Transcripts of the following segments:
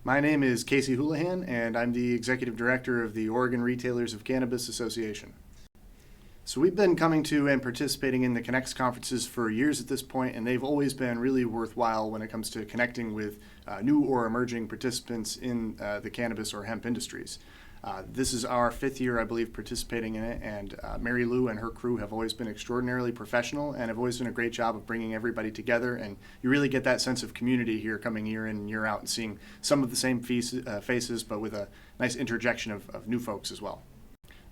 My name is Casey Houlihan, and I'm the Executive Director of the Oregon Retailers of Cannabis Association. So we've been coming to and participating in the Connects conferences for years at this point, and they've always been really worthwhile when it comes to connecting with new or emerging participants in the cannabis or hemp industries. This is our fifth year, I believe, participating in it, and Mary Lou and her crew have always been extraordinarily professional and have always done a great job of bringing everybody together, and you really get that sense of community here coming year in and year out and seeing some of the same faces, but with a nice interjection of new folks as well.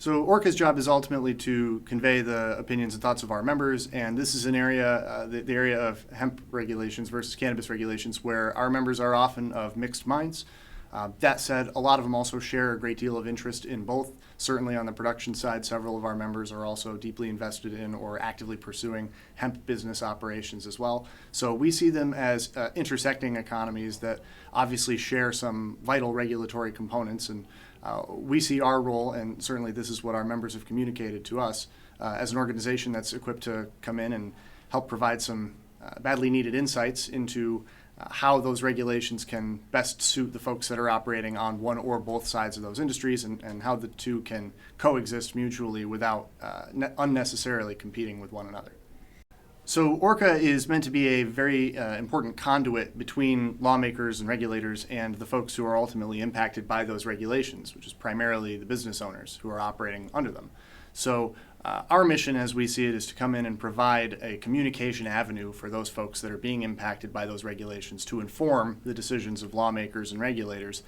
So ORCA's job is ultimately to convey the opinions and thoughts of our members, and this is an area, the area of hemp regulations versus cannabis regulations, where our members are often of mixed minds. That said, a lot of them also share a great deal of interest in both. Certainly on the production side, several of our members are also deeply invested in or actively pursuing hemp business operations as well. So we see them as intersecting economies that obviously share some vital regulatory components, and we see our role, and certainly this is what our members have communicated to us, as an organization that's equipped to come in and help provide some badly needed insights into how those regulations can best suit the folks that are operating on one or both sides of those industries, and how the two can coexist mutually without unnecessarily competing with one another. So ORCA is meant to be a very important conduit between lawmakers and regulators and the folks who are ultimately impacted by those regulations, which is primarily the business owners who are operating under them. So our mission, as we see it, is to come in and provide a communication avenue for those folks that are being impacted by those regulations to inform the decisions of lawmakers and regulators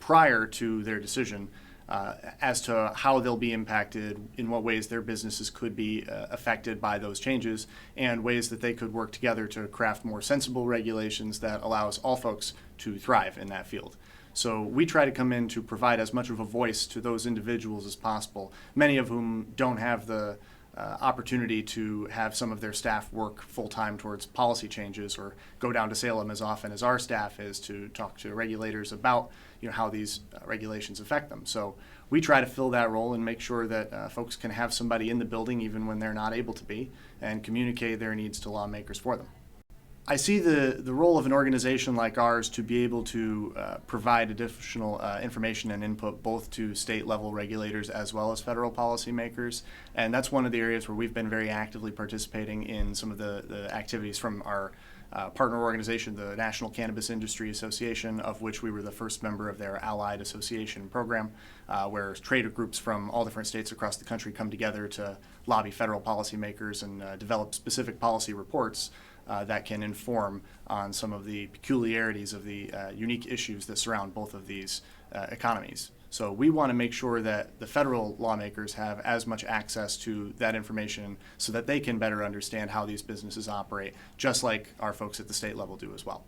prior to their decision as to how they'll be impacted, in what ways their businesses could be affected by those changes, and ways that they could work together to craft more sensible regulations that allows all folks to thrive in that field. So we try to come in to provide as much of a voice to those individuals as possible, many of whom don't have the opportunity to have some of their staff work full-time towards policy changes or go down to Salem as often as our staff is to talk to regulators about how these regulations affect them. So we try to fill that role and make sure that folks can have somebody in the building even when they're not able to be, and communicate their needs to lawmakers for them. I see the role of an organization like ours to be able to provide additional information and input both to state level regulators as well as federal policymakers, and that's one of the areas where we've been very actively participating in some of the activities from our partner organization, the National Cannabis Industry Association, of which we were the first member of their Allied Association program, where trade groups from all different states across the country come together to lobby federal policymakers and develop specific policy reports that can inform on some of the peculiarities of the unique issues that surround both of these economies. So we want to make sure that the federal lawmakers have as much access to that information so that they can better understand how these businesses operate, just like our folks at the state level do as well.